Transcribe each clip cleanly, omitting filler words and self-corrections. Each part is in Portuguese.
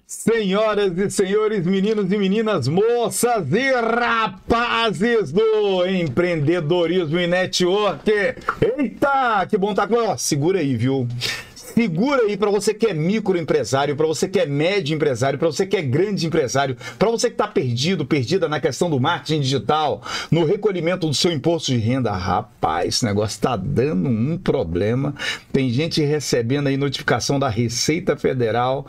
Senhoras e senhores, meninos e meninas, moças e rapazes do empreendedorismo e network. Eita, que bom estar com você. Segura aí, viu? Segura aí para você que é microempresário, para você que é médio empresário, para você que é grande empresário, para você que está perdido, perdida na questão do marketing digital, no recolhimento do seu imposto de renda. Rapaz, esse negócio está dando um problema. Tem gente recebendo aí notificação da Receita Federal,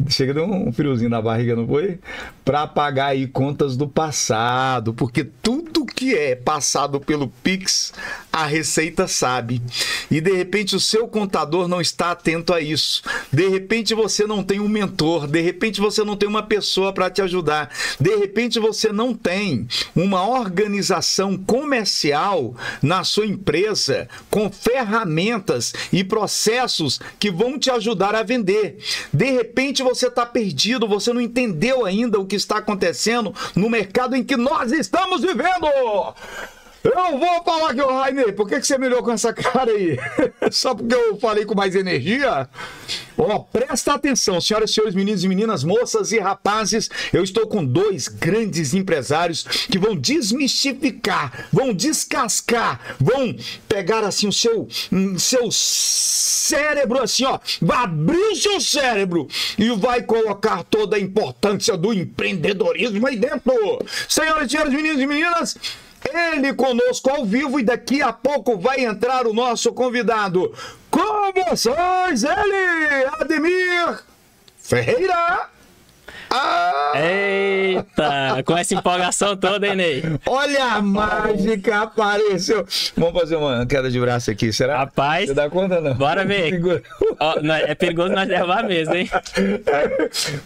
chega de um friozinho na barriga, não foi? Para pagar aí contas do passado, porque tudo que é passado pelo Pix, a Receita sabe. E de repente o seu contador não está atento a isso. De repente você não tem um mentor, de repente você não tem uma pessoa para te ajudar, de repente você não tem uma organização comercial na sua empresa com ferramentas e processos que vão te ajudar a vender. De repente você está perdido, você não entendeu ainda o que está acontecendo no mercado em que nós estamos vivendo. Eu vou falar aqui, Rainer, por que você me olhou com essa cara aí? Só porque eu falei com mais energia? Ó, presta atenção, senhoras e senhores, meninos e meninas, moças e rapazes, eu estou com dois grandes empresários que vão desmistificar, vão descascar, vão pegar assim o seu cérebro assim, ó, vai abrir o seu cérebro e vai colocar toda a importância do empreendedorismo aí dentro. Senhoras e senhores, meninos e meninas, ele conosco ao vivo e daqui a pouco vai entrar o nosso convidado. Com vocês, ele, Ademir Ferreira. Eita, com essa empolgação toda, hein, Ney? Olha a mágica, apareceu. Vamos fazer uma queda de braço aqui, será? Rapaz, você dá conta, não? Bora ver. Ó, é perigoso nós levar mesmo, hein?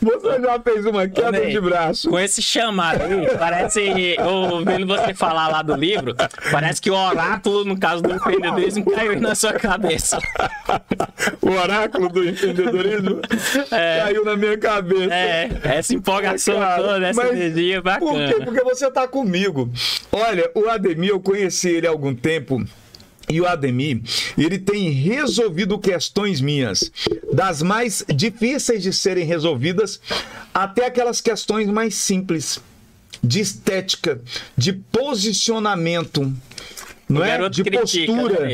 Você já fez uma queda Ney, de braço? Com esse chamado aí, parece, ouvindo você falar lá do livro, parece que o oráculo, no caso do empreendedorismo, caiu na sua cabeça. O oráculo do empreendedorismo caiu na minha cabeça. Essa empolgação toda, essa energia bacana. Por quê? Porque você tá comigo. Olha, o Ademir, eu conheci ele há algum tempo. E o Ademir, ele tem resolvido questões minhas, das mais difíceis de serem resolvidas, até aquelas questões mais simples, de estética, de posicionamento, não é? De postura.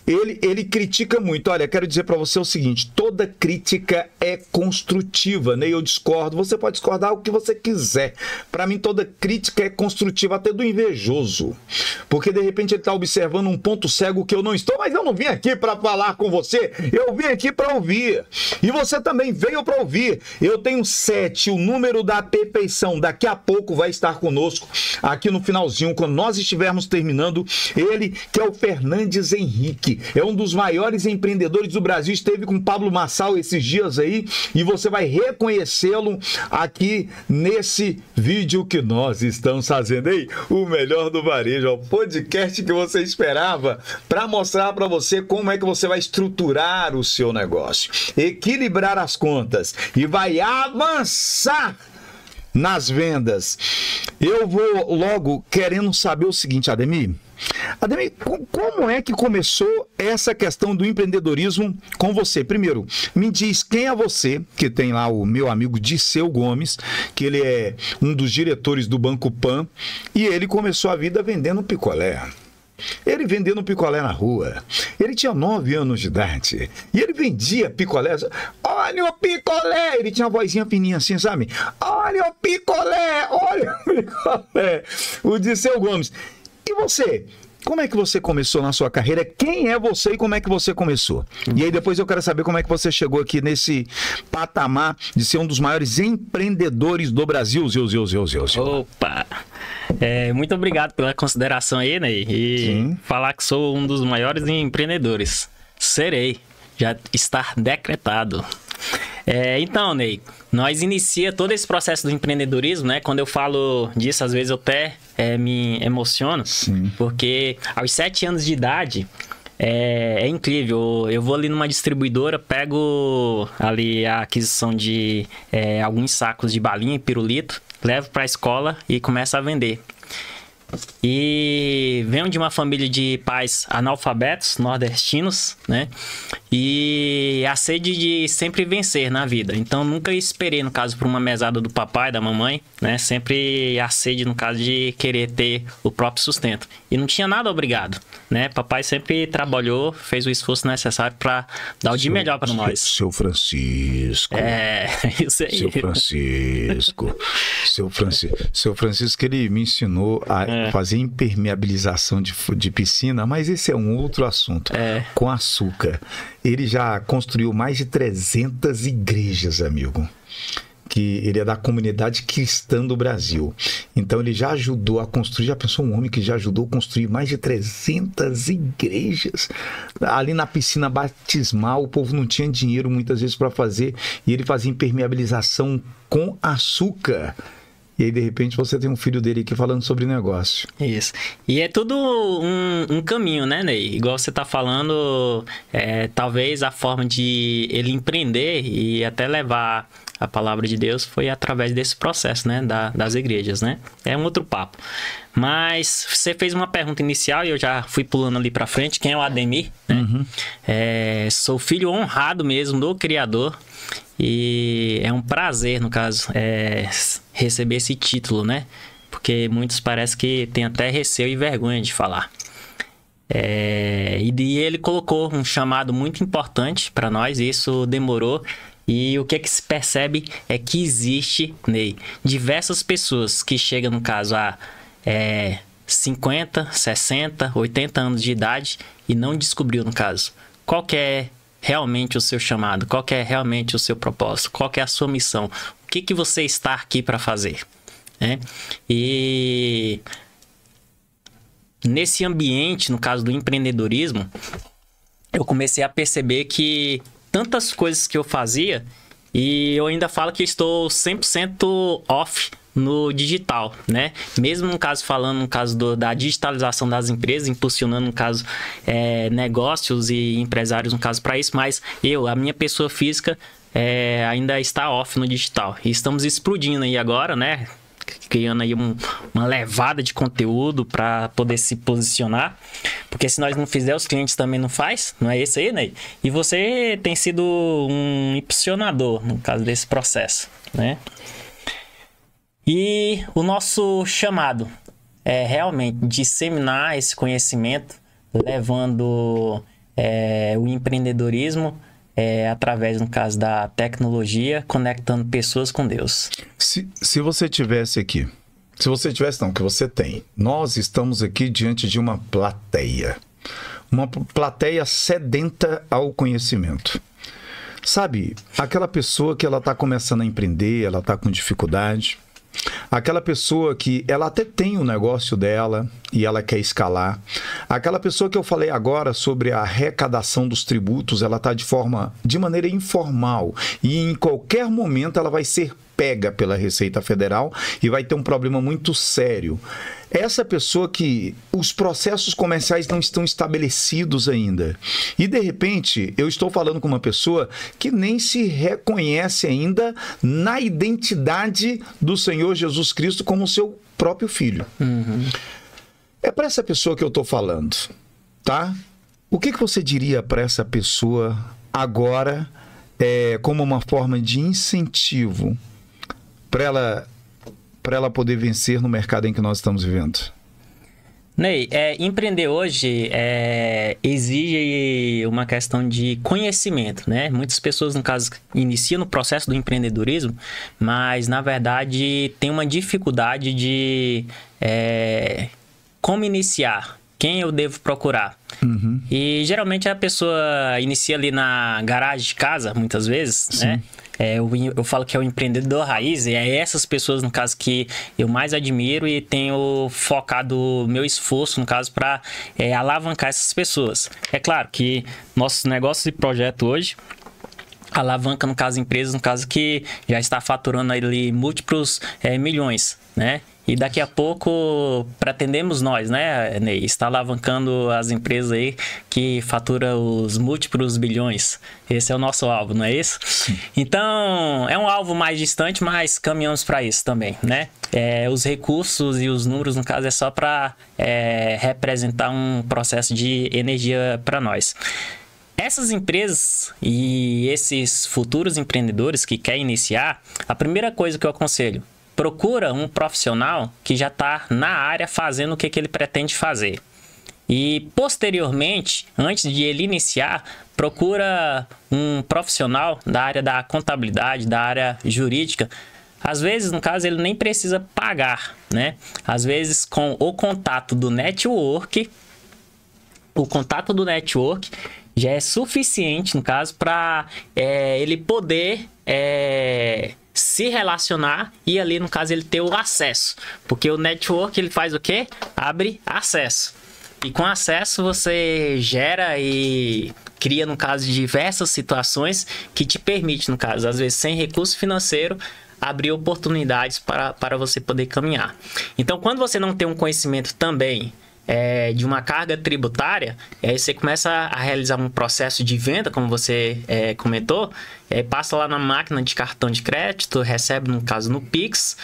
Ele critica muito. Olha, quero dizer para você o seguinte, toda crítica é construtiva, né? Eu discordo, você pode discordar o que você quiser. Para mim, toda crítica é construtiva, até do invejoso. Porque, de repente, ele está observando um ponto cego que eu não estou, mas eu não vim aqui para falar com você, eu vim aqui para ouvir. E você também veio para ouvir. Eu tenho 7, o número da perfeição. Daqui a pouco vai estar conosco, aqui no finalzinho, quando nós estivermos terminando, ele, que é o Fernandes Henrique. É um dos maiores empreendedores do Brasil, esteve com o Pablo Marçal esses dias aí e você vai reconhecê-lo aqui nesse vídeo que nós estamos fazendo aí, o melhor do varejo, o podcast que você esperava para mostrar para você como é que você vai estruturar o seu negócio, equilibrar as contas e vai avançar nas vendas. Eu vou logo querendo saber o seguinte, Ademir, como é que começou essa questão do empreendedorismo com você? Primeiro, me diz quem é você, que tem lá o meu amigo Disseu Gomes, que ele é um dos diretores do Banco Pan, e ele começou a vida vendendo picolé. Ele vendendo picolé na rua. Ele tinha 9 anos de idade. E ele vendia picolé. Olha o picolé! Ele tinha uma vozinha fininha assim, sabe? Olha o picolé! Olha o picolé! O Disseu Gomes. E você? Como é que você começou na sua carreira? Quem é você e como é que você começou? E aí depois eu quero saber como é que você chegou aqui nesse patamar de ser um dos maiores empreendedores do Brasil. Opa! Muito obrigado pela consideração aí, Ney. E falar que sou um dos maiores empreendedores. Serei. Já está decretado. Então, Ney, nós inicia todo esse processo do empreendedorismo, né? Quando eu falo disso, às vezes eu até me emociono. Sim. Porque aos 7 anos de idade, é incrível. Eu vou ali numa distribuidora, pego ali a aquisição de alguns sacos de balinha e pirulito, levo para a escola e começo a vender. e venho de uma família de pais analfabetos, nordestinos, né? E a sede de sempre vencer na vida. Então, nunca esperei, no caso, por uma mesada do papai, da mamãe, né? Sempre a sede, no caso, de querer ter o próprio sustento. E não tinha nada obrigado, né? Papai sempre trabalhou, fez o esforço necessário para dar o de melhor para nós. Seu Francisco. É, isso aí. Seu Francisco, ele me ensinou a fazer impermeabilização de piscina, mas esse é um outro assunto. Com açúcar. Ele já construiu mais de 300 igrejas, amigo. Que ele é da comunidade cristã do Brasil. Então ele já ajudou a construir, já pensou um homem que já ajudou a construir mais de 300 igrejas? Ali na piscina batismal, o povo não tinha dinheiro muitas vezes para fazer, e ele fazia impermeabilização com açúcar. E aí, de repente, você tem um filho dele aqui falando sobre negócio. Isso. E é tudo um caminho, né, Ney? Igual você tá falando, talvez a forma de ele empreender e até levar a palavra de Deus foi através desse processo, né, das igrejas, né? É um outro papo. Mas você fez uma pergunta inicial e eu já fui pulando ali pra frente. Quem é o Ademir, né? Uhum. Sou filho honrado mesmo do Criador. E é um prazer, no caso, receber esse título, né? Porque muitos parece que tem até receio e vergonha de falar. E ele colocou um chamado muito importante para nós, e isso demorou. E o que se percebe é que existe, Ney, diversas pessoas que chegam, no caso, a 50, 60, 80 anos de idade e não descobriu, no caso, qual que é realmente o seu chamado, qual que é realmente o seu propósito, qual que é a sua missão, o que você está aqui para fazer, né? E nesse ambiente, no caso do empreendedorismo, eu comecei a perceber que tantas coisas que eu fazia, e eu ainda falo que estou 100% off no digital, né? Mesmo no caso, falando no caso da digitalização das empresas, impulsionando no caso negócios e empresários no caso para isso, mas a minha pessoa física ainda está off no digital. E estamos explodindo aí agora, né? Criando aí uma levada de conteúdo para poder se posicionar, porque se nós não fizer, os clientes também não faz, não é isso aí, Ney? E você tem sido um impulsionador no caso desse processo, né? E o nosso chamado é realmente disseminar esse conhecimento, levando o empreendedorismo através, no caso, da tecnologia, conectando pessoas com Deus. Se você tivesse aqui, se você tivesse não, que você tem, nós estamos aqui diante de uma plateia sedenta ao conhecimento. Sabe, aquela pessoa que ela está começando a empreender, ela está com dificuldade. Aquela pessoa que ela até tem o negócio dela e ela quer escalar. Aquela pessoa que eu falei agora sobre a arrecadação dos tributos, ela está de maneira informal. E em qualquer momento ela vai ser pega pela Receita Federal e vai ter um problema muito sério. Essa pessoa que os processos comerciais não estão estabelecidos ainda. E, de repente, eu estou falando com uma pessoa que nem se reconhece ainda na identidade do Senhor Jesus Cristo como seu próprio filho. Uhum. É para essa pessoa que eu estou falando, tá? O que você diria para essa pessoa agora como uma forma de incentivo para ela poder vencer no mercado em que nós estamos vivendo? Ney, empreender hoje exige uma questão de conhecimento, né? Muitas pessoas, no caso, iniciam no processo do empreendedorismo, mas, na verdade, tem uma dificuldade de como iniciar, quem eu devo procurar. Uhum. E, geralmente, a pessoa inicia ali na garagem de casa, muitas vezes, sim, né? Eu falo que é o empreendedor raiz, e é essas pessoas, no caso, que eu mais admiro e tenho focado meu esforço, no caso, para alavancar essas pessoas. É claro que nossos negócios e projeto hoje alavanca, no caso, empresas, no caso, que já está faturando ali múltiplos milhões, né? E daqui a pouco pretendemos nós, né, Ney, estar alavancando as empresas aí que fatura os múltiplos bilhões. Esse é o nosso alvo, não é isso? Sim. Então, é um alvo mais distante, mas caminhamos para isso também, né? Os recursos e os números, no caso, é só para representar um processo de energia para nós. Essas empresas e esses futuros empreendedores que querem iniciar, a primeira coisa que eu aconselho, procura um profissional que já está na área fazendo o que ele pretende fazer. E, posteriormente, antes de ele iniciar, procura um profissional da área da contabilidade, da área jurídica. Às vezes, no caso, ele nem precisa pagar, né? Às vezes, com o contato do network, já é suficiente, no caso, para ele poder se relacionar e ali, no caso, ele ter o acesso. Porque o network, ele faz o quê? Abre acesso. E com acesso, você gera e cria, no caso, diversas situações que te permite, no caso, às vezes, sem recurso financeiro, abrir oportunidades para você poder caminhar. Então, quando você não tem um conhecimento também de uma carga tributária, aí você começa a realizar um processo de venda, como você comentou, passa lá na máquina de cartão de crédito, recebe, no caso, no Pix,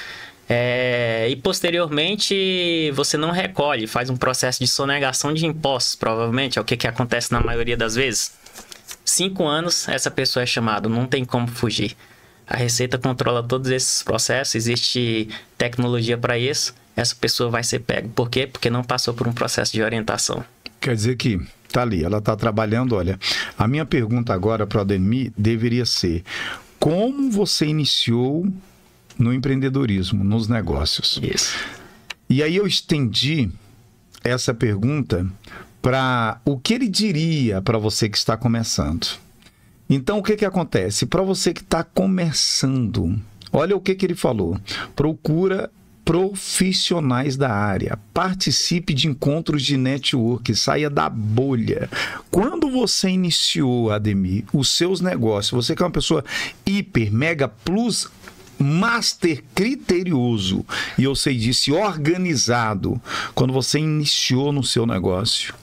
e posteriormente você não recolhe, faz um processo de sonegação de impostos, provavelmente, é o que acontece na maioria das vezes. 5 anos, essa pessoa é chamada, não tem como fugir. A Receita controla todos esses processos, existe tecnologia para isso, essa pessoa vai ser pega. Por quê? Porque não passou por um processo de orientação. Quer dizer que tá ali, ela tá trabalhando, olha. A minha pergunta agora para o Ademir deveria ser: como você iniciou no empreendedorismo, nos negócios? Isso. E aí eu estendi essa pergunta para o que ele diria para você que está começando. Então, o que acontece? Para você que está começando, olha o que ele falou. Procura profissionais da área, participe de encontros de network, saia da bolha. Quando você iniciou, Ademir, os seus negócios, você que é uma pessoa hiper, mega, plus, master criterioso, e eu sei disso, organizado, quando você iniciou no seu negócio,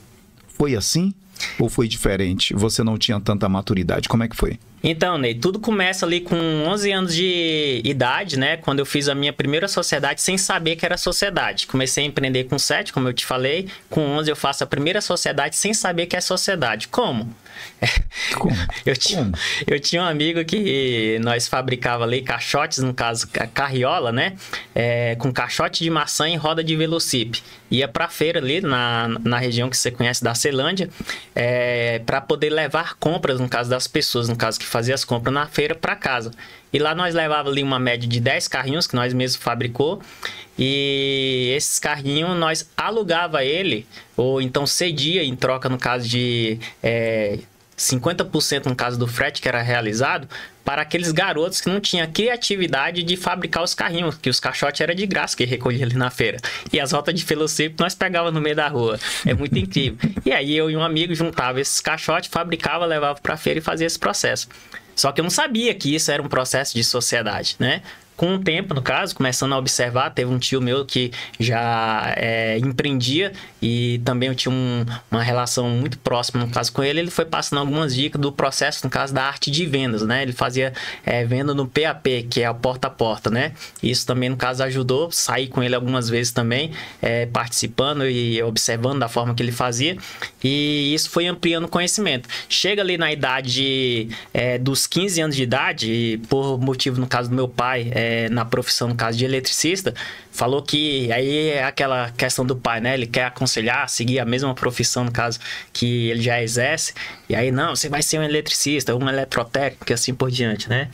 foi assim? Ou foi diferente? Você não tinha tanta maturidade? Como é que foi? Então, Ney, tudo começa ali com 11 anos de idade, né? Quando eu fiz a minha primeira sociedade sem saber que era sociedade. Comecei a empreender com 7, como eu te falei. Com 11 eu faço a primeira sociedade sem saber que é sociedade. Como? Como? Eu tinha um amigo que nós fabricava ali caixotes, no caso carriola, né? Com caixote de maçã e roda de velocípede. Ia pra feira ali na região que você conhece da Ceilândia, para poder levar compras, no caso das pessoas, no caso que fazia as compras na feira, para casa. E lá nós levava ali uma média de 10 carrinhos que nós mesmos fabricou. E esses carrinhos nós alugava ele, ou então cedia em troca, no caso de 50% no caso do frete que era realizado, para aqueles garotos que não tinham criatividade de fabricar os carrinhos, que os caixotes era de graça que recolhia ali na feira. E as rotas de velocípede nós pegava no meio da rua. É muito incrível. E aí eu e um amigo juntava esses caixotes, fabricava, levava para a feira e fazia esse processo. Só que eu não sabia que isso era um processo de sociedade, né? Com o tempo, no caso, começando a observar, teve um tio meu que já empreendia e também eu tinha uma relação muito próxima, no caso, com ele. Ele foi passando algumas dicas do processo, no caso, da arte de vendas, né? Ele fazia venda no PAP, que é o porta a porta, né? Isso também, no caso, ajudou. Saí com ele algumas vezes também, participando e observando da forma que ele fazia. E isso foi ampliando o conhecimento. Chega ali na idade dos 15 anos de idade, e por motivo, no caso do meu pai, na profissão, no caso de eletricista, falou que aí é aquela questão do pai, né? Ele quer aconselhar, seguir a mesma profissão, no caso, que ele já exerce. E aí, não, você vai ser um eletricista, um eletrotécnico, e assim por diante, né?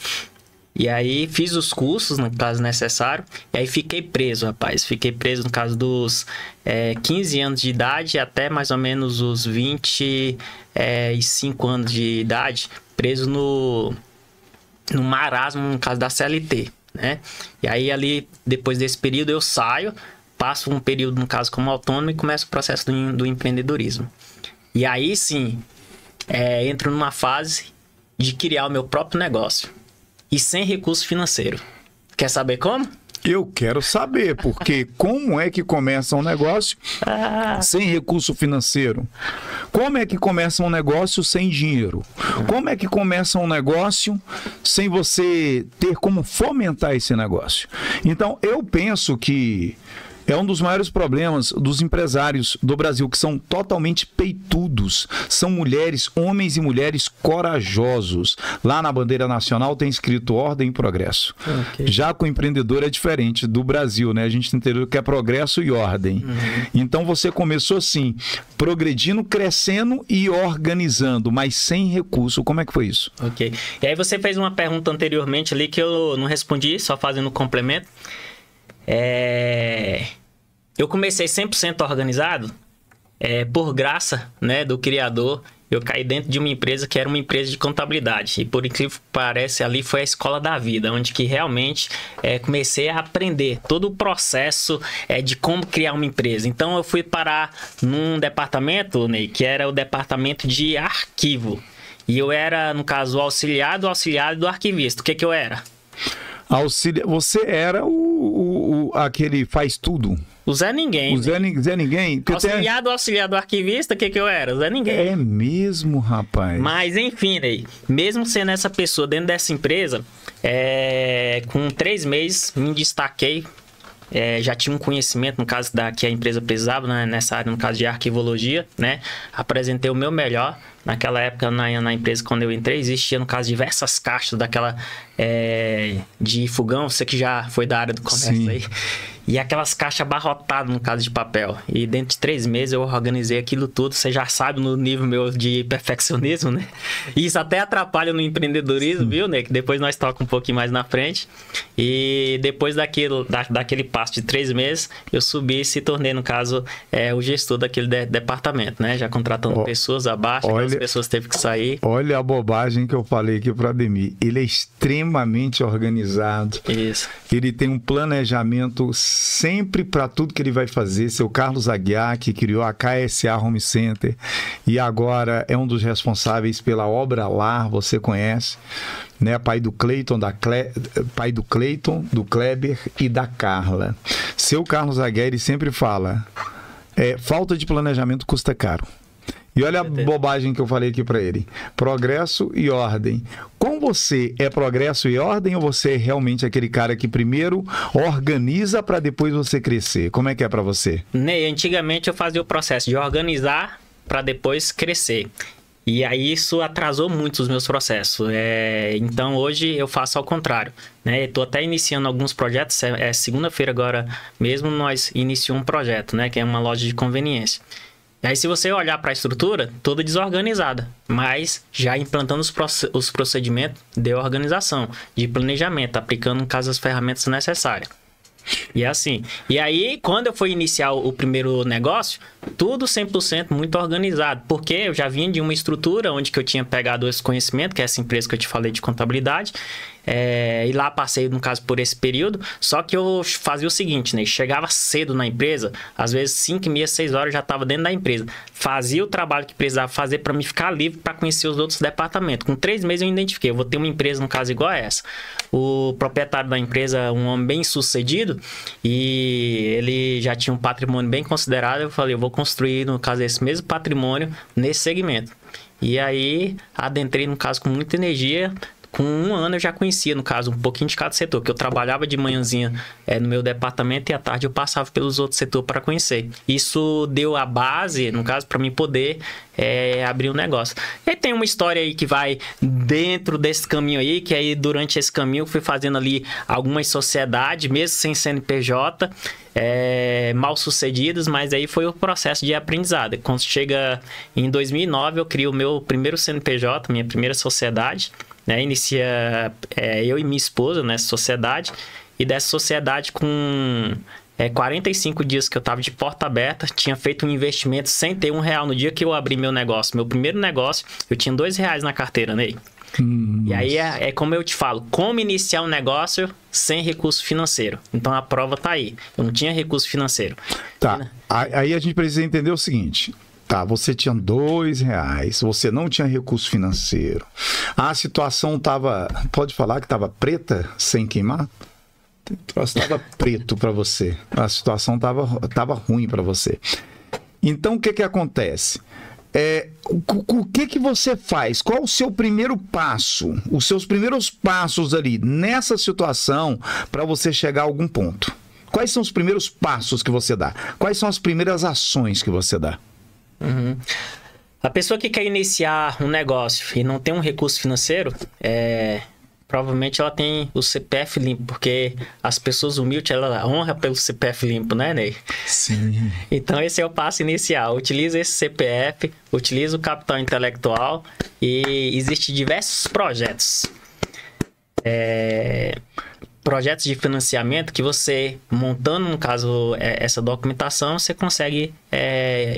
E aí fiz os cursos, no caso necessário, e aí fiquei preso, rapaz. Fiquei preso no caso dos 15 anos de idade até mais ou menos os 25 anos de idade, preso no marasmo, no caso da CLT, né? E aí ali, depois desse período, eu saio, passo um período, no caso, como autônomo e começo o processo do empreendedorismo. E aí, sim, entro numa fase de criar o meu próprio negócio. E sem recurso financeiro. Quer saber como? Eu quero saber, porque como é que começa um negócio sem recurso financeiro? Como é que começa um negócio sem dinheiro? Como é que começa um negócio sem você ter como fomentar esse negócio? Então, eu penso que é um dos maiores problemas dos empresários do Brasil, que são totalmente peitudos. São mulheres, homens e mulheres corajosos. Lá na bandeira nacional tem escrito ordem e progresso. Okay. Já com o empreendedor é diferente do Brasil, né? A gente entendeu que é progresso e ordem. Então você começou assim, progredindo, crescendo e organizando, mas sem recurso. Como é que foi isso? Ok. E aí você fez uma pergunta anteriormente ali que eu não respondi, só fazendo um complemento. Eu comecei 100% organizado por graça, né, do Criador. Eu caí dentro de uma empresa que era uma empresa de contabilidade. E por incrível que pareça, ali foi a escola da vida, onde que realmente comecei a aprender todo o processo de como criar uma empresa. Então eu fui parar num departamento, Ney, que era o departamento de arquivo. E eu era, no caso, o auxiliar do arquivista. O que eu era? Você era aquele faz tudo. O Zé Ninguém. O Zé Ninguém. Auxiliar do arquivista, o que eu era? O Zé Ninguém. É mesmo, rapaz. Mas, enfim, aí, mesmo sendo essa pessoa dentro dessa empresa, com 3 meses, me destaquei. Já tinha um conhecimento, no caso, que a empresa precisava, né, nessa área, no caso de arquivologia, né? Apresentei o meu melhor. Naquela época, na empresa, quando eu entrei, existia, no caso, diversas caixas daquela de fogão. Você que já foi da área do comércio. Sim. Aí. E aquelas caixas abarrotadas, no caso de papel. E dentro de 3 meses eu organizei aquilo tudo. Você já sabe no nível meu de perfeccionismo, né? E isso até atrapalha no empreendedorismo, viu, né? Que depois nós tocamos um pouquinho mais na frente. E depois daquele passo de 3 meses, eu subi e se tornei, no caso, o gestor daquele departamento, né? Já contratando pessoas abaixo, aquelas pessoas teve que sair. Olha a bobagem que eu falei aqui para Ademir. Ele é extremamente organizado. Isso. Ele tem um planejamento sempre para tudo que ele vai fazer. Seu Carlos Aguiar, que criou a KSA Home Center e agora é um dos responsáveis pela Obra Lar, você conhece, né? Pai do Cleiton, do Kleber e da Carla. Seu Carlos Aguiar, ele sempre fala, falta de planejamento custa caro. E olha a bobagem que eu falei aqui para ele. Progresso e ordem. Com você, é progresso e ordem ou você é realmente aquele cara que primeiro organiza para depois você crescer? Como é que é para você? Ney, antigamente eu fazia o processo de organizar para depois crescer. E aí isso atrasou muito os meus processos. Então hoje eu faço ao contrário, né? Estou até iniciando alguns projetos. Segunda-feira agora mesmo nós iniciamos um projeto, né? Que é uma loja de conveniência. E aí, se você olhar para a estrutura, toda desorganizada, mas já implantando os procedimentos de organização, de planejamento, aplicando, no caso, as ferramentas necessárias. E é assim. E aí, quando eu fui iniciar o primeiro negócio, tudo 100% muito organizado, porque eu já vinha de uma estrutura onde que eu tinha pegado esse conhecimento, que é essa empresa que eu te falei de contabilidade, e lá passei, no caso, por esse período. Só que eu fazia o seguinte, né? Chegava cedo na empresa, às vezes 5h30, 6 horas já estava dentro da empresa. Fazia o trabalho que precisava fazer para me ficar livre para conhecer os outros departamentos. Com 3 meses eu identifiquei, eu vou ter uma empresa, no caso, igual a essa. O proprietário da empresa, um homem bem sucedido, e ele já tinha um patrimônio bem considerável. Eu falei, eu vou construir, no caso, esse mesmo patrimônio nesse segmento. E aí, adentrei, no caso, com muita energia. Com 1 ano eu já conhecia, no caso, um pouquinho de cada setor, que eu trabalhava de manhãzinha no meu departamento e à tarde eu passava pelos outros setores para conhecer. Isso deu a base, no caso, para mim poder abrir um negócio. E aí tem uma história aí que vai dentro desse caminho aí, que aí durante esse caminho eu fui fazendo ali algumas sociedades, mesmo sem CNPJ, mal sucedidas, mas aí foi o processo de aprendizado. Quando chega em 2009 eu crio o meu primeiro CNPJ, minha primeira sociedade, né? Inicia eu e minha esposa nessa sociedade, e dessa sociedade com 45 dias que eu estava de porta aberta, tinha feito um investimento sem ter R$1 no dia que eu abri meu negócio. Meu primeiro negócio, eu tinha R$2 na carteira, Ney. E aí é como eu te falo, como iniciar um negócio sem recurso financeiro. Então a prova tá aí, eu não tinha recurso financeiro. Tá, aí a gente precisa entender o seguinte. Tá, você tinha R$2, você não tinha recurso financeiro. A situação estava, pode falar que estava preta, sem queimar? O troço estava preto para você. A situação tava ruim para você. Então, o que acontece? O que você faz? Qual o seu primeiro passo? Os seus primeiros passos ali nessa situação para você chegar a algum ponto? Quais são os primeiros passos que você dá? Quais são as primeiras ações que você dá? Uhum. A pessoa que quer iniciar um negócio e não tem um recurso financeiro, provavelmente ela tem o CPF limpo, porque as pessoas humildes, ela honra pelo CPF limpo, né, Ney? Sim. Então esse é o passo inicial. Utiliza esse CPF, utiliza o capital intelectual e existem diversos projetos. Projetos de financiamento que você, montando, no caso, essa documentação, você consegue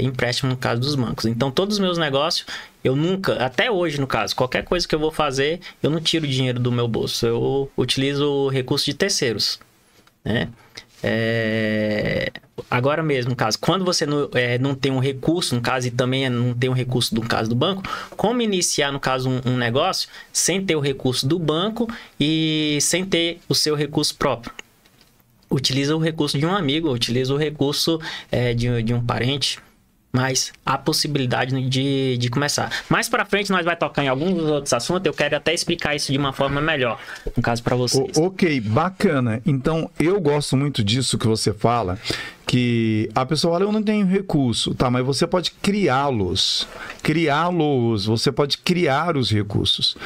empréstimo no caso dos bancos. Então, todos os meus negócios, eu nunca, até hoje, no caso, qualquer coisa que eu vou fazer, eu não tiro dinheiro do meu bolso. Eu utilizo o recurso de terceiros, né? Agora mesmo, no caso, quando você não tem um recurso, no caso, e também não tem um recurso no caso do banco, como iniciar, no caso, um negócio sem ter o recurso do banco e sem ter o seu recurso próprio? Utiliza o recurso de um amigo, utiliza o recurso de um parente, mas há possibilidade de começar. Mais para frente nós vai tocar em alguns outros assuntos, eu quero até explicar isso de uma forma melhor, no caso para vocês. Ok, bacana. Então, eu gosto muito disso que você fala, que a pessoa fala, eu não tenho recurso, tá, mas você pode criá-los, você pode criar os recursos.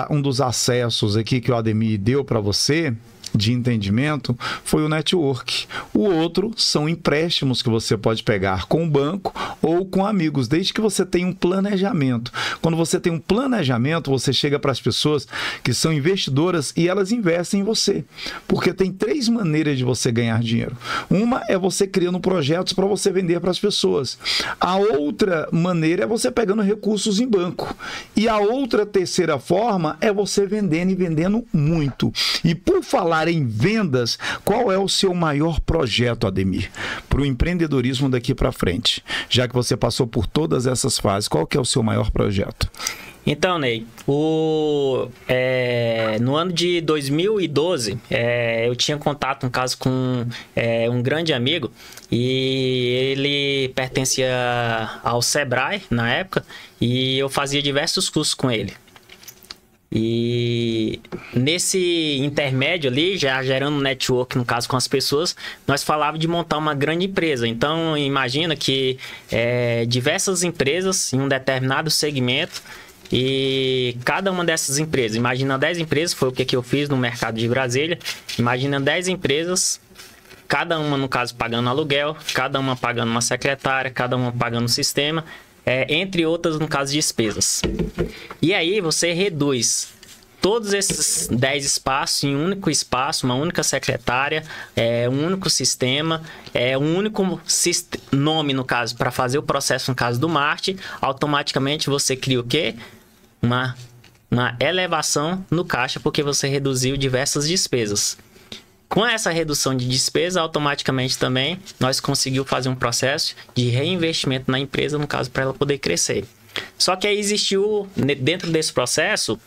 Um dos acessos aqui que o Ademir deu para você, de entendimento, foi o network. O outro são empréstimos que você pode pegar com o banco ou com amigos, desde que você tenha um planejamento. Quando você tem um planejamento, você chega para as pessoas que são investidoras e elas investem em você. Porque tem 3 maneiras de você ganhar dinheiro. Uma é você criando projetos para você vender para as pessoas. A outra maneira é você pegando recursos em banco. E a outra terceira forma é você vendendo e vendendo muito. E por falar em vendas, qual é o seu maior projeto, Ademir, para o empreendedorismo daqui para frente? Já que você passou por todas essas fases, qual que é o seu maior projeto? Então, Ney, no ano de 2012, eu tinha contato, no caso, com um grande amigo, e ele pertencia ao Sebrae, na época, e eu fazia diversos cursos com ele. E nesse intermédio ali, já gerando network, no caso, com as pessoas, nós falávamos de montar uma grande empresa. Então, imagina que diversas empresas em um determinado segmento, e cada uma dessas empresas, imagina 10 empresas, foi o que eu fiz no mercado de Brasília, imagina 10 empresas, cada uma, no caso, pagando aluguel, cada uma pagando uma secretária, cada uma pagando um sistema, entre outras, no caso, despesas. E aí você reduz todos esses 10 espaços em um único espaço, uma única secretária, um único sistema, um único nome, no caso, para fazer o processo, no caso do marketing. Automaticamente você cria o quê? Uma elevação no caixa, porque você reduziu diversas despesas. Com essa redução de despesa, automaticamente também nós conseguimos fazer um processo de reinvestimento na empresa, no caso, para ela poder crescer. Só que aí existiu, dentro desse processo,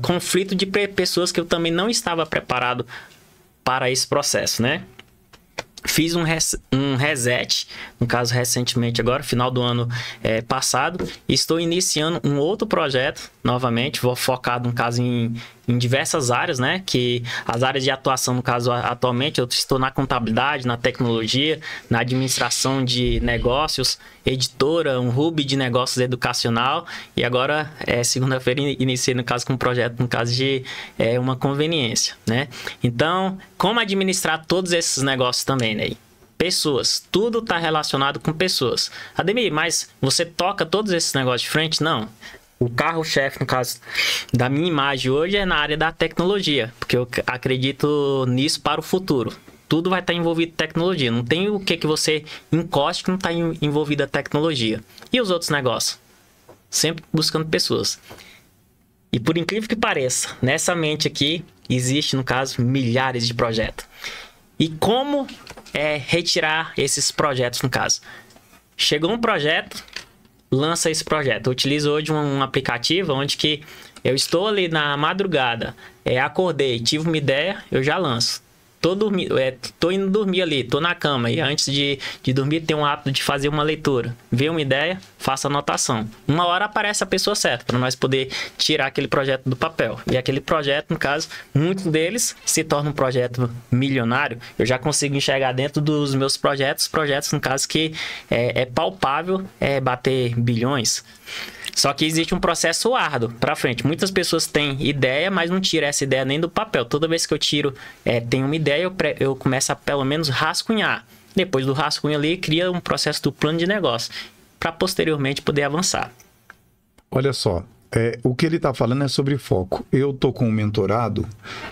conflito de pessoas que eu também não estava preparado para esse processo, né? Fiz um reset, no caso recentemente agora, final do ano passado, e estou iniciando um outro projeto, novamente, vou focado, no caso, em diversas áreas, né? Que as áreas de atuação, no caso, atualmente, eu estou na contabilidade, na tecnologia, na administração de negócios, editora, um hub de negócios educacional, e agora, segunda-feira, iniciei, no caso, com um projeto, no caso de uma conveniência, né? Então, como administrar todos esses negócios também, né? Pessoas, tudo está relacionado com pessoas. Ademir, mas você toca todos esses negócios de frente? Não. O carro-chefe, no caso, da minha imagem hoje é na área da tecnologia, porque eu acredito nisso para o futuro. Tudo vai estar envolvido em tecnologia. Não tem o que você encoste que não está envolvido a tecnologia. E os outros negócios? Sempre buscando pessoas. E por incrível que pareça, nessa mente aqui, existe, no caso, milhares de projetos. E como retirar esses projetos, no caso? Chegou um projeto, lança esse projeto. Eu utilizo hoje um aplicativo onde que Eu estou ali na madrugada, acordei, tive uma ideia, eu já lanço. Tô indo dormir ali, tô na cama, e antes de dormir tenho o hábito de fazer uma leitura. Vê uma ideia, faça anotação. Uma hora aparece a pessoa certa, para nós poder tirar aquele projeto do papel. E aquele projeto, no caso, muitos deles se tornam um projeto milionário. Eu já consigo enxergar dentro dos meus projetos, no caso que é palpável, bater bilhões. Só que existe um processo árduo para frente. Muitas pessoas têm ideia, mas não tiram essa ideia nem do papel. Toda vez que eu tiro, tenho uma ideia, eu começo a pelo menos rascunhar. Depois do rascunho ali, cria um processo do plano de negócio para posteriormente poder avançar. Olha só, o que ele está falando é sobre foco. Eu tô com um mentorado,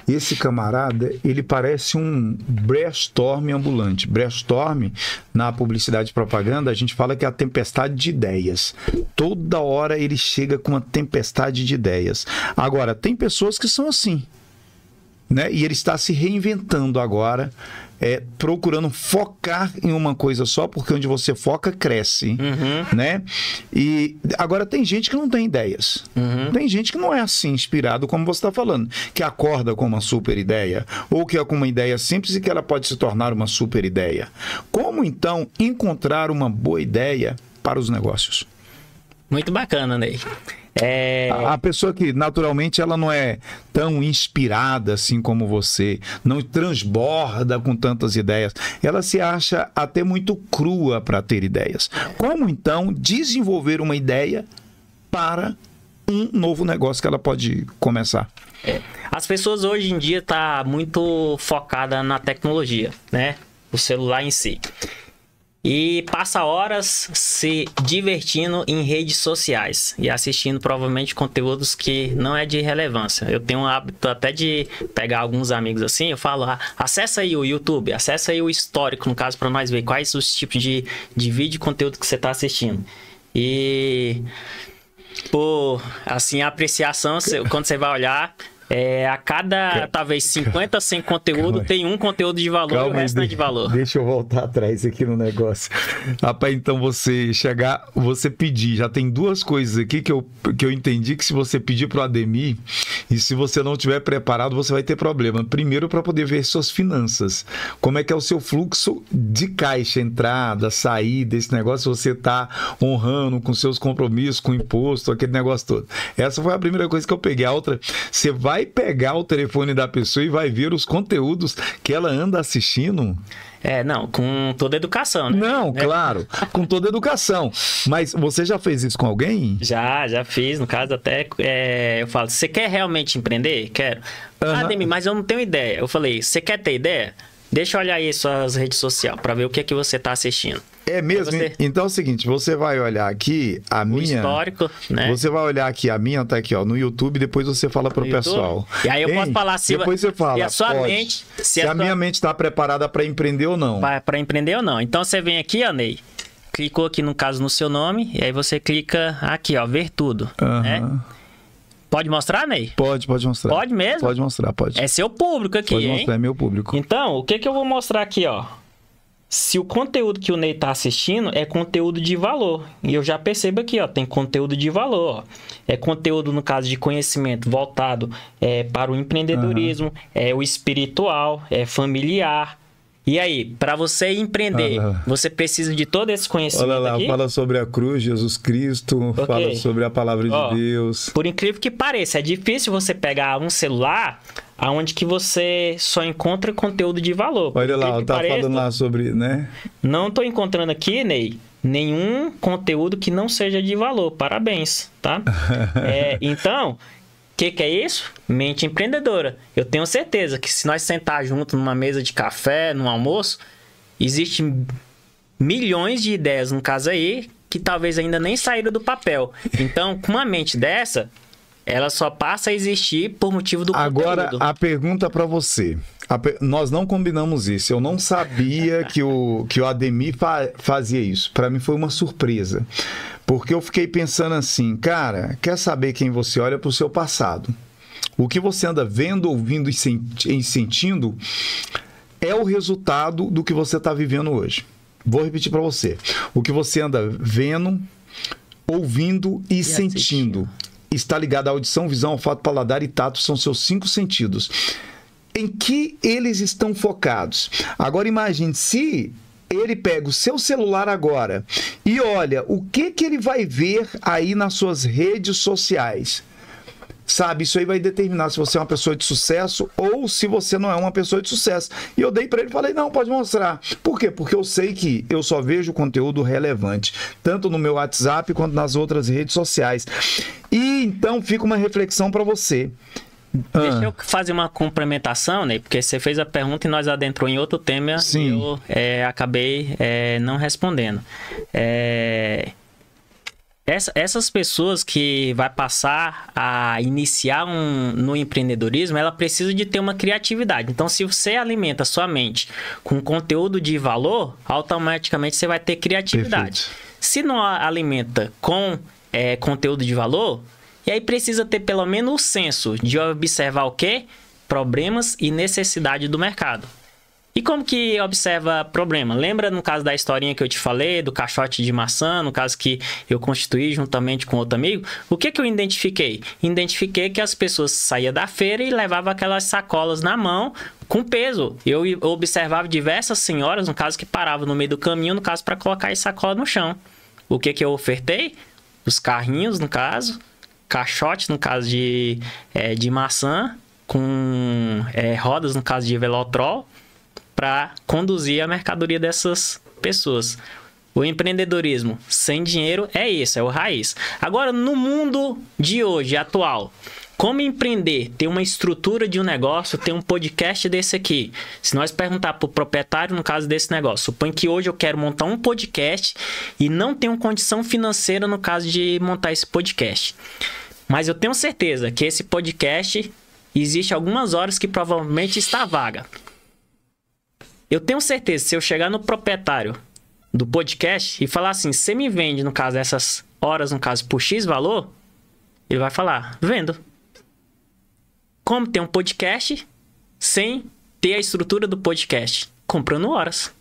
esse camarada, ele parece um brainstorm ambulante. Brainstorm, na publicidade e propaganda, a gente fala que é a tempestade de ideias. Toda hora ele chega com uma tempestade de ideias. Agora, tem pessoas que são assim, né? E ele está se reinventando agora, procurando focar em uma coisa só, porque onde você foca, cresce, né? E agora tem gente que não tem ideias. Tem gente que não é assim, inspirado, como você está falando, que acorda com uma super ideia, ou que é com uma ideia simples e que ela pode se tornar uma super ideia. Como, então, encontrar uma boa ideia para os negócios? Muito bacana, Ney. A pessoa que naturalmente ela não é tão inspirada assim como você, não transborda com tantas ideias, ela se acha até muito crua para ter ideias. Como então desenvolver uma ideia para um novo negócio que ela pode começar? As pessoas hoje em dia estão muito focadas na tecnologia, né? O celular em si. E passa horas se divertindo em redes sociais e assistindo provavelmente conteúdos que não é de relevância. Eu tenho um hábito até de pegar alguns amigos assim, eu falo, acessa aí o YouTube, acessa aí o histórico, no caso, para nós ver quais os tipos de vídeo e conteúdo que você está assistindo. E, por assim, a apreciação, quando você vai olhar... a cada, talvez, 50, 100 conteúdo, tem um conteúdo de valor e o resto não é de valor. Deixa eu voltar atrás aqui no negócio. Rapaz, então você pedir, já tem duas coisas aqui que eu entendi que se você pedir pro Ademir, e se você não estiver preparado, você vai ter problema. Primeiro, para poder ver suas finanças. Como é que é o seu fluxo de caixa, entrada, saída, esse negócio, você tá honrando com seus compromissos, com imposto, aquele negócio todo. Essa foi a primeira coisa que eu peguei. A outra, você vai pegar o telefone da pessoa e vai ver os conteúdos que ela anda assistindo? Não, com toda a educação, né? Não, claro, com toda a educação. Mas você já fez isso com alguém? Já fiz. No caso, até eu falo, você quer realmente empreender? Quero. Ademir, mas eu não tenho ideia. Eu falei, você quer ter ideia? Deixa eu olhar aí suas redes sociais para ver o que você está assistindo. É mesmo? Então é o seguinte, você vai olhar aqui a minha... histórico, né? Você vai olhar aqui a minha, tá aqui, ó, no YouTube, depois você fala pro pessoal. E aí eu posso falar se... Depois você fala, se a sua mente... Se a minha mente está preparada para empreender ou não. Para empreender ou não. Então você vem aqui, ó, Ney, clicou aqui, no caso, no seu nome, e aí você clica aqui, ó, ver tudo, né? Pode mostrar, Ney? Pode mostrar. Pode mesmo? Pode mostrar, pode. É seu público aqui, pode hein? Mostrar, é meu público. Então, o que eu vou mostrar aqui, ó? Se o conteúdo que o Ney tá assistindo é conteúdo de valor. E eu já percebo aqui, ó, tem conteúdo de valor. Ó. É conteúdo, no caso de conhecimento, voltado para o empreendedorismo, o espiritual, familiar. E aí, para você empreender, você precisa de todo esse conhecimento. Olha lá, aqui? Fala sobre a cruz, Jesus Cristo, fala sobre a palavra de Deus. Por incrível que pareça, é difícil você pegar um celular aonde que você só encontra conteúdo de valor. Olha lá, tá falando lá sobre, né? Não tô encontrando aqui, Ney, nenhum conteúdo que não seja de valor. Parabéns, tá? Então... O que é isso? Mente empreendedora. Eu tenho certeza que se nós sentar junto numa mesa de café, num almoço, existem milhões de ideias, no caso aí, que talvez ainda nem saíram do papel. Então, com uma mente dessa, ela só passa a existir por motivo do conteúdo. Agora, a pergunta para você. Nós não combinamos isso. Eu não sabia que o Ademir fazia isso. Para mim foi uma surpresa. Porque eu fiquei pensando assim, cara, quer saber quem você olha para o seu passado? O que você anda vendo, ouvindo e sentindo é o resultado do que você está vivendo hoje. Vou repetir para você. O que você anda vendo, ouvindo e sentindo está ligado à audição, visão, olfato, paladar e tato, são seus 5 sentidos. Em que eles estão focados? Agora imagine, se ele pega o seu celular agora e olha o que ele vai ver aí nas suas redes sociais. Sabe, isso aí vai determinar se você é uma pessoa de sucesso ou se você não é uma pessoa de sucesso. E eu dei para ele e falei, não, pode mostrar. Por quê? Porque eu sei que eu só vejo conteúdo relevante, tanto no meu WhatsApp quanto nas outras redes sociais. E então fica uma reflexão para você. Deixa eu fazer uma complementação, né? Porque você fez a pergunta e nós adentrou em outro tema. Sim. E eu acabei não respondendo. Essas pessoas que vai passar a iniciar no empreendedorismo, ela precisa de ter uma criatividade. Então, se você alimenta sua mente com conteúdo de valor, automaticamente você vai ter criatividade. Perfeito. Se não alimenta com conteúdo de valor, e aí precisa ter pelo menos o senso de observar o quê? Problemas e necessidade do mercado. E como que observa problema? Lembra no caso da historinha que eu te falei, do caixote de maçã, no caso que eu constituí juntamente com outro amigo? O que eu identifiquei? Identifiquei que as pessoas saíam da feira e levavam aquelas sacolas na mão com peso. Eu observava diversas senhoras, no caso, que paravam no meio do caminho, no caso, para colocar essa sacola no chão. O que eu ofertei? Os carrinhos, no caso, caixote, no caso de maçã, com rodas, no caso de velotrol, para conduzir a mercadoria dessas pessoas. O empreendedorismo sem dinheiro é isso, é o raiz. Agora, no mundo de hoje, atual, como empreender, ter uma estrutura de um negócio, ter um podcast desse aqui? Se nós perguntar para o proprietário, no caso desse negócio, suponho que hoje eu quero montar um podcast e não tenho condição financeira no caso de montar esse podcast. Mas eu tenho certeza que esse podcast existe algumas horas que provavelmente está vaga. Eu tenho certeza, se eu chegar no proprietário do podcast e falar assim, você me vende, no caso, essas horas, no caso, por X valor, ele vai falar, vendo. Como ter um podcast sem ter a estrutura do podcast? Comprando horas.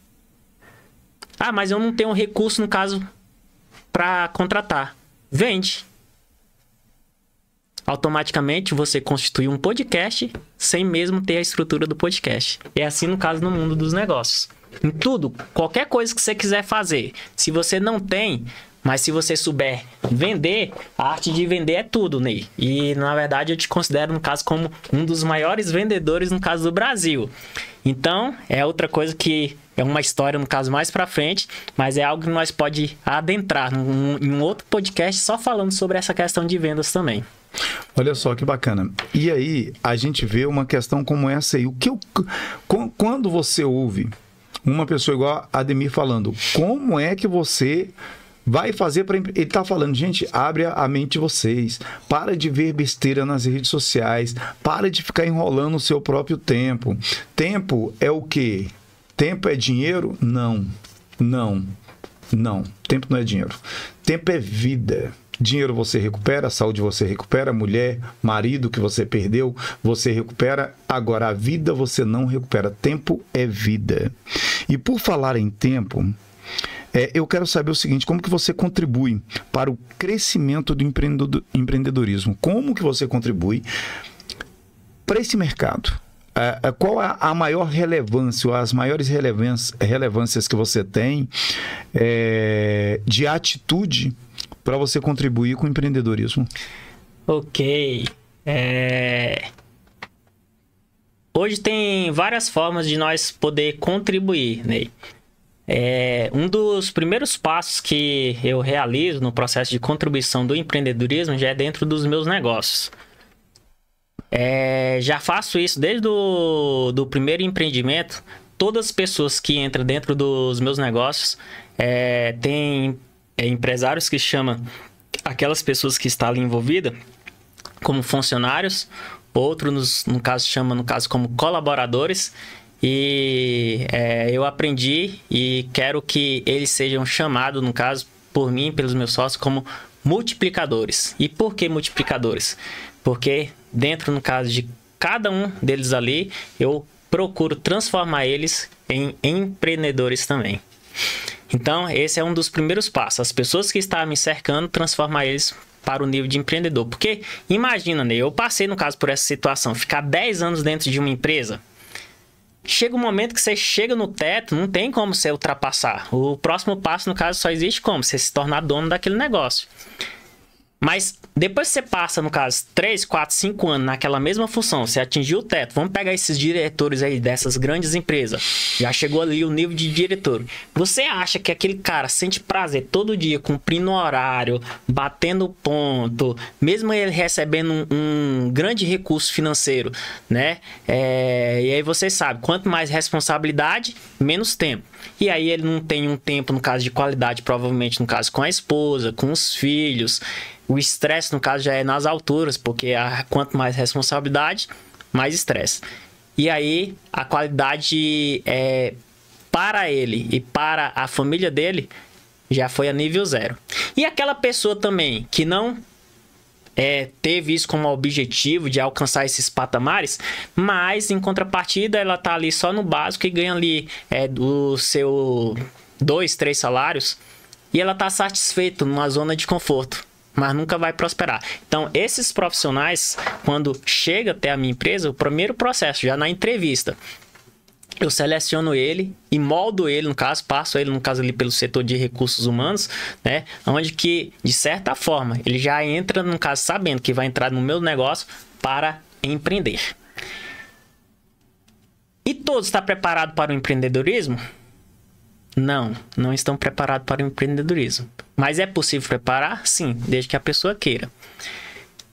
Ah, mas eu não tenho recurso, no caso, para contratar. Vende. Automaticamente você constitui um podcast sem mesmo ter a estrutura do podcast. É assim no caso no mundo dos negócios. Em tudo, qualquer coisa que você quiser fazer, se você não tem, mas se você souber vender, a arte de vender é tudo, Ney. E na verdade eu te considero no caso como um dos maiores vendedores no caso do Brasil. Então é outra coisa que é uma história no caso mais pra frente, mas é algo que nós pode adentrar em um outro podcast só falando sobre essa questão de vendas também. Olha só que bacana. E aí a gente vê uma questão como essa aí. Quando você ouve uma pessoa igual a Ademir falando, como é que você vai fazer para... Ele está falando, gente, abre a mente de vocês, para de ver besteira nas redes sociais, para de ficar enrolando o seu próprio tempo. Tempo é o quê? Tempo é dinheiro? Não. Tempo não é dinheiro. Tempo é vida. Dinheiro você recupera, saúde você recupera, mulher, marido que você perdeu, você recupera. Agora, a vida você não recupera. Tempo é vida. E por falar em tempo, eu quero saber o seguinte, como que você contribui para o crescimento do empreendedorismo? Como que você contribui para esse mercado? Qual é a maior relevância, ou as maiores relevâncias que você tem de atitude para você contribuir com o empreendedorismo? Ok. Hoje tem várias formas de nós poder contribuir, Ney. Um dos primeiros passos que eu realizo no processo de contribuição do empreendedorismo já é dentro dos meus negócios. Já faço isso desde do primeiro empreendimento. Todas as pessoas que entram dentro dos meus negócios têm empresários que chamam aquelas pessoas que estão ali envolvidas como funcionários, outros no caso chama como colaboradores, e eu aprendi e quero que eles sejam chamados, no caso por mim, pelos meus sócios, como multiplicadores. E por que multiplicadores? Porque dentro, no caso de cada um deles ali, eu procuro transformar eles em empreendedores também. Então, esse é um dos primeiros passos. As pessoas que estão me cercando, transformar eles para o nível de empreendedor. Porque, imagina, né, eu passei, no caso, por essa situação, ficar 10 anos dentro de uma empresa, chega um momento que você chega no teto, não tem como você ultrapassar. O próximo passo, no caso, só existe como você se tornar dono daquele negócio. Mas depois que você passa, no caso, 3, 4, 5 anos naquela mesma função, você atingiu o teto, vamos pegar esses diretores aí dessas grandes empresas, já chegou ali o nível de diretor. Você acha que aquele cara sente prazer todo dia cumprindo o horário, batendo ponto, mesmo ele recebendo um grande recurso financeiro, né? E aí você sabe, quanto mais responsabilidade, menos tempo. E aí ele não tem um tempo, no caso, de qualidade, provavelmente, no caso, com a esposa, com os filhos. O estresse, no caso, já é nas alturas, porque quanto mais responsabilidade, mais estresse. E aí, a qualidade para ele e para a família dele já foi a nível 0. E aquela pessoa também que não teve isso como objetivo de alcançar esses patamares, mas em contrapartida ela tá ali só no básico e ganha ali do seu 2, 3 salários e ela tá satisfeita numa zona de conforto, mas nunca vai prosperar. Então, esses profissionais, quando chega até a minha empresa, o primeiro processo, já na entrevista, eu seleciono ele e moldo ele, no caso, passo ele, no caso, ali pelo setor de recursos humanos, né? Onde que, de certa forma, ele já entra, no caso, sabendo que vai entrar no meu negócio para empreender. E todos estão preparados para o empreendedorismo? Não, não estão preparados para o empreendedorismo. Mas é possível preparar? Sim, desde que a pessoa queira.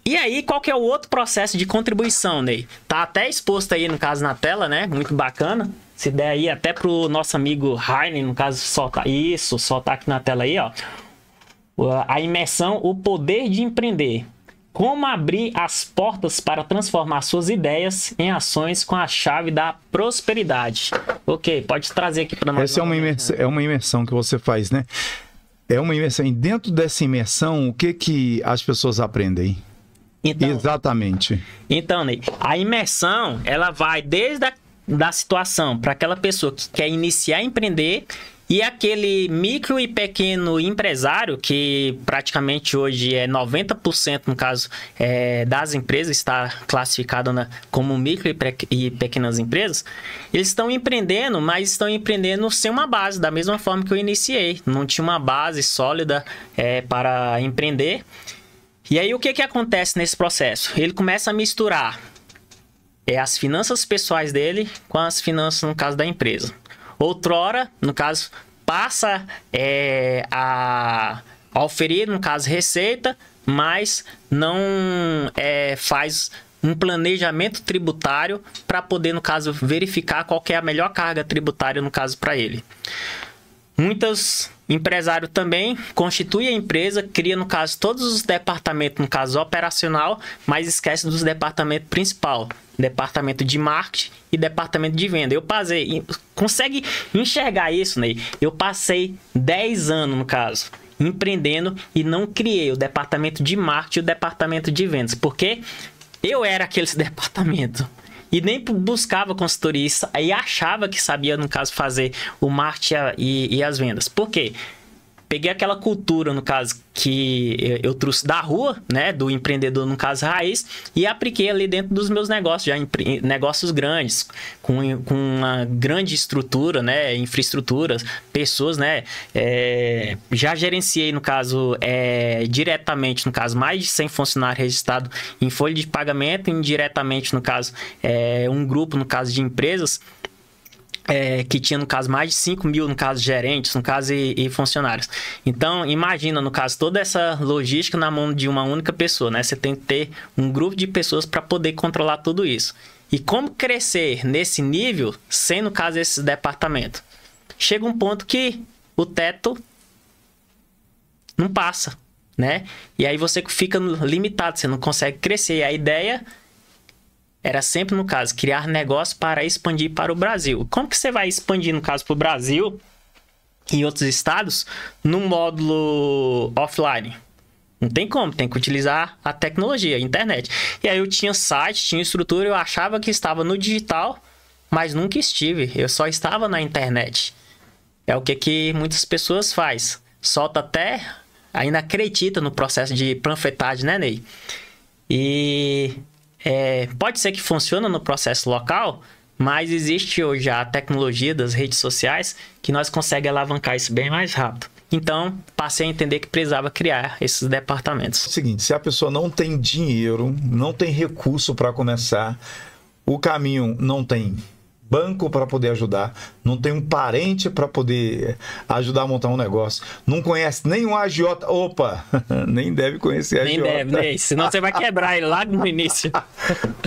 E aí, qual que é o outro processo de contribuição, Ney? Tá até exposto aí, no caso, na tela, né? Muito bacana. Se der aí até pro nosso amigo Heine, no caso, soltar isso, soltar aqui na tela aí, ó. A imersão, o poder de empreender. Como abrir as portas para transformar suas ideias em ações com a chave da prosperidade. Ok, pode trazer aqui para nós. Essa é uma imersão que você faz, né? É uma imersão. E dentro dessa imersão, o que as pessoas aprendem? Então, exatamente. Então, Ney, a imersão, ela vai desde da situação para aquela pessoa que quer iniciar a empreender e aquele micro e pequeno empresário, que praticamente hoje é 90%, no caso, das empresas, está classificado como micro e pequenas empresas, eles estão empreendendo, mas estão empreendendo sem uma base, da mesma forma que eu iniciei. Não tinha uma base sólida para empreender. E aí, o que acontece nesse processo? Ele começa a misturar as finanças pessoais dele com as finanças, no caso, da empresa. Outrora, no caso, passa a oferir, no caso, receita, mas não faz um planejamento tributário para poder, no caso, verificar qual que é a melhor carga tributária, no caso, para ele. Muitos empresários também constituem a empresa, cria, no caso, todos os departamentos, no caso operacional, mas esquece dos departamentos principal, departamento de marketing e departamento de venda. Eu passei, consegue enxergar isso, Ney? Eu passei 10 anos, no caso, empreendendo e não criei o departamento de marketing e o departamento de vendas, porque eu era aquele departamento. E nem buscava consultoria e achava que sabia, no caso, fazer o marketing e as vendas. Por quê? Peguei aquela cultura, no caso, que eu trouxe da rua, né, do empreendedor, no caso, raiz, e apliquei ali dentro dos meus negócios, já negócios grandes, com uma grande estrutura, né, infraestrutura, pessoas, né, já gerenciei, no caso, diretamente, no caso, mais de 100 funcionários registrados em folha de pagamento, indiretamente, no caso, um grupo, no caso, de empresas, que tinha, no caso, mais de 5 mil, no caso, gerentes, no caso, e funcionários. Então, imagina, no caso, toda essa logística na mão de uma única pessoa, né? Você tem que ter um grupo de pessoas para poder controlar tudo isso. E como crescer nesse nível sem, no caso, esses departamentos? Chega um ponto que o teto não passa, né? E aí você fica limitado, você não consegue crescer. E a ideia era sempre, no caso, criar negócio para expandir para o Brasil. Como que você vai expandir, no caso, para o Brasil e outros estados no módulo offline? Não tem como, tem que utilizar a tecnologia, a internet. E aí eu tinha site, tinha estrutura, eu achava que estava no digital, mas nunca estive. Eu só estava na internet. É o que muitas pessoas fazem. Solta até ainda acredita no processo de panfletagem, né, Ney? E pode ser que funcione no processo local, mas existe hoje a tecnologia das redes sociais que nós conseguimos alavancar isso bem mais rápido. Então, passei a entender que precisava criar esses departamentos. É o seguinte, se a pessoa não tem dinheiro, não tem recurso para começar, o caminho não tem banco para poder ajudar, não tem um parente para poder ajudar a montar um negócio, não conhece nenhum agiota, opa, nem deve conhecer agiota. Nem deve, né? Senão você vai quebrar ele lá no início.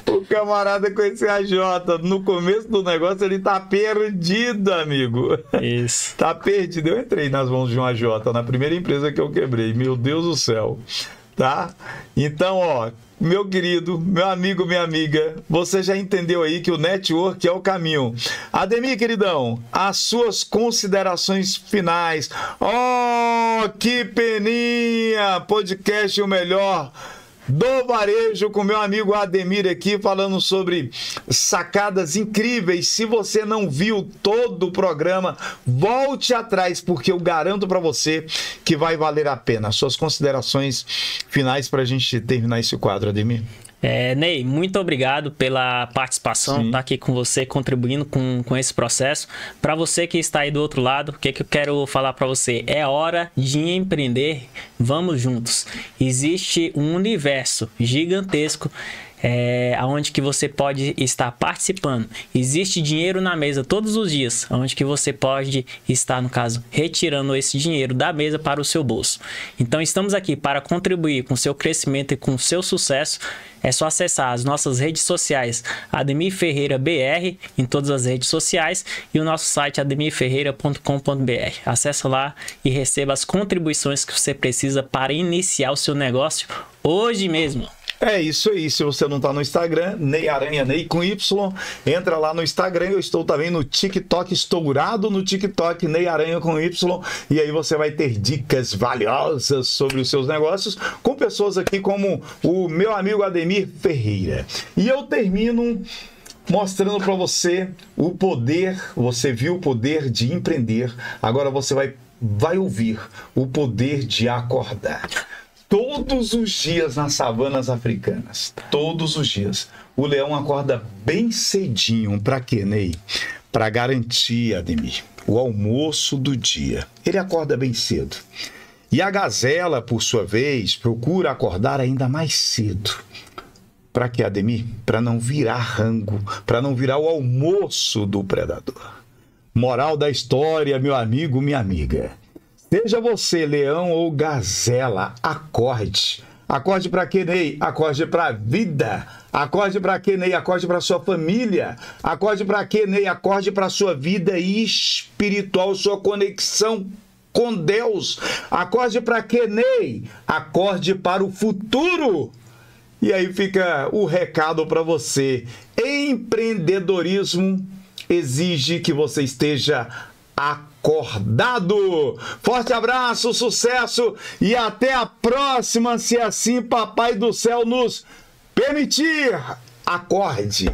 O camarada conhecer agiota no começo do negócio, ele tá perdido, amigo. Isso. Tá perdido. Eu entrei nas mãos de um agiota na primeira empresa que eu quebrei, meu Deus do céu, tá? Então, ó, meu querido, meu amigo, minha amiga, você já entendeu aí que o network é o caminho. Ademir, queridão, as suas considerações finais. Oh, que peninha! Podcast o melhor do varejo com meu amigo Ademir aqui falando sobre sacadas incríveis. Se você não viu todo o programa, volte atrás, porque eu garanto para você que vai valer a pena. Suas considerações finais para a gente terminar esse quadro, Ademir. Ney, muito obrigado pela participação, estar aqui com você, contribuindo com esse processo. Para você que está aí do outro lado, o que eu quero falar para você? É hora de empreender, vamos juntos. Existe um universo gigantesco onde que você pode estar participando. Existe dinheiro na mesa todos os dias, onde que você pode estar, no caso, retirando esse dinheiro da mesa para o seu bolso. Então estamos aqui para contribuir com o seu crescimento e com o seu sucesso. É só acessar as nossas redes sociais, Ademir Ferreira BR, em todas as redes sociais, e o nosso site ademirferreira.com.br. Acesse lá e receba as contribuições que você precisa para iniciar o seu negócio hoje mesmo. É isso aí, se você não está no Instagram, Ney Aranha, Ney com Y, entra lá no Instagram, eu estou também no TikTok, estourado no TikTok, Ney Aranha com Y, e aí você vai ter dicas valiosas sobre os seus negócios, com pessoas aqui como o meu amigo Ademir Ferreira. E eu termino mostrando para você o poder, você viu o poder de empreender, agora você vai ouvir o poder de acordar. Todos os dias nas savanas africanas, todos os dias, o leão acorda bem cedinho. Para quê, Ney? Para garantir, Ademir, o almoço do dia. Ele acorda bem cedo. E a gazela, por sua vez, procura acordar ainda mais cedo. Para quê, Ademir? Para não virar rango, para não virar o almoço do predador. Moral da história, meu amigo, minha amiga. Seja você leão ou gazela, acorde. Acorde para quê, Ney? Acorde para a vida. Acorde para quê, Ney? Acorde para sua família. Acorde para quê, Ney? Acorde para sua vida espiritual, sua conexão com Deus. Acorde para quê, Ney? Acorde para o futuro. E aí fica o recado para você. Empreendedorismo exige que você esteja acordado. Forte abraço, sucesso e até a próxima, se assim Papai do Céu nos permitir. Acorde.